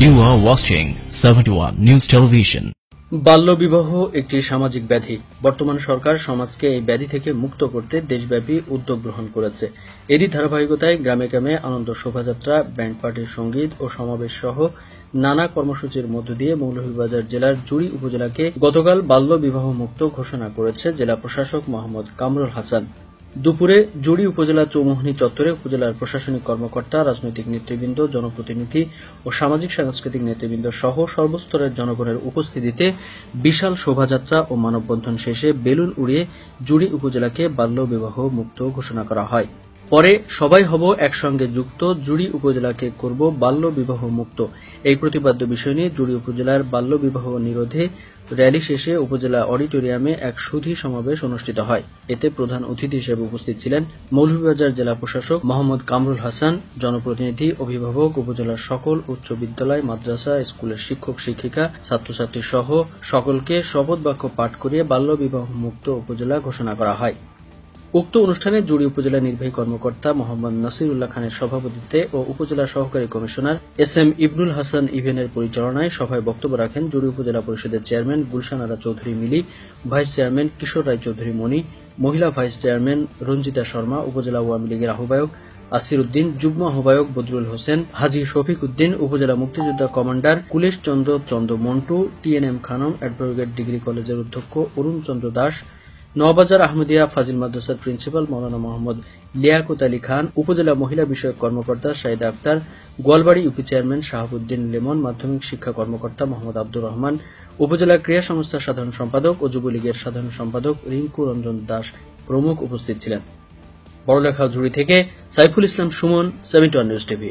You are watching 71 News Television. বাল্যবিবাহ একটি সামাজিক ব্যাধি। বর্তমান সরকার সমাজকে এই ব্যাধি থেকে মুক্ত করতে দেশব্যাপী উদ্যোগ গ্রহণ করেছে। এরই ধারাবাহিকতায় গ্রামে গ্রামে আনন্দ শোভাযাত্রা, ব্যান্ড পার্টির সঙ্গীত ও সমাবেশ সহ নানা কর্মসূচির মধ্য দিয়ে মৌলভীবাজার জেলার জুড়ি উপজেলাকে গতকাল বাল্যবিবাহ মুক্ত ঘোষণা করেছে জেলা প্রশাসক মোহাম্মদ কামরুল হাসান। দুপুরে জুড়ি উপজেলা চৌমুহনী চত্বরে উপজেলার প্রশাসনিক কর্মকর্তা, রাজনৈতিক নেতৃবৃন্দ, জনপ্রতিনিধি ও সামাজিক সাংস্কৃতিক নেতৃবৃন্দ সহ সর্বস্তরের জনগণের উপস্থিতিতে বিশাল শোভাযাত্রা ও মানববন্ধন শেষে বেলুন উড়িয়ে জুড়ি উপজেলাকে বাল্যবিবাহ মুক্ত ঘোষণা করা হয়। পরে সবাই হব একসঙ্গে যুক্ত, জুড়ি উপজেলাকে করব বাল্যবিবাহ মুক্ত। এই প্রতিপাদ্য বিষয় নিয়ে জুড়ি উপজেলার বাল্যবিবাহ নিরোধে র্যালি শেষে উপজেলা অডিটোরিয়ামে এক সুধী সমাবেশ অনুষ্ঠিত হয়। এতে প্রধান অতিথি হিসেবে উপস্থিত ছিলেন মৌলভীবাজার জেলা প্রশাসক মোহাম্মদ কামরুল হাসান, জনপ্রতিনিধি, অভিভাবক, উপজেলার সকল উচ্চ বিদ্যালয়, মাদ্রাসা, স্কুলের শিক্ষক শিক্ষিকা, ছাত্রছাত্রী সহ সকলকে শপথ বাক্য পাঠ করিয়ে বাল্যবিবাহ মুক্ত উপজেলা ঘোষণা করা হয়। উক্ত অনুষ্ঠানে জুড়ি উপজেলা নির্বাহী কর্মকর্তা মোহাম্মদ নাসিরুল্লাহ খানের সভাপতিত্বে ও উপজেলা সহকারী কমিশনার এস.এম. ইবনুল হাসান ইভেনের পরিচালনায় সভায় বক্তব্য রাখেন জুড়ি উপজেলা পরিষদের চেয়ারম্যান গুলশান আরা চৌধুরী মিলি, ভাইস চেয়ারম্যান কিশোর রায় চৌধুরী মণি, মহিলা ভাইস চেয়ারম্যান রঞ্জিতা শর্মা, উপজেলা আওয়ামী লীগের আহ্বায়ক আসির উদ্দিন, যুগ্ম আহ্বায়ক বদরুল হোসেন, হাজী শফিক উদ্দিন, উপজেলা মুক্তিযোদ্ধা commander Kulesh Chandra Montu, TNM. Khanam, advocate degree কলেজের অধ্যক্ষ অরুণ চন্দ্র দাস, নওবাজার আহমদিয়া ফাজিল মাদ্রাসার প্রিন্সিপাল মাওলানা মোহাম্মদ লিয়াকত আলী খান, উপজেলা মহিলা বিষয়ক কর্মকর্তা Shahida Akhtar, Goalbari UP chairman Shahabuddin Lemon, মাধ্যমিক শিক্ষা কর্মকর্তা মোহাম্মদ আব্দুর রহমান, উপজেলা ক্রীড়া সংস্থার সাধারণ সম্পাদক ও যুবলীগের সাধারণ সম্পাদক রিঙ্কু রঞ্জন দাস প্রমুখ উপস্থিত ছিলেন। বড়লেখা জুড়ি থেকে সাইফুল ইসলাম সুমন, 71 নিউজ টিভি।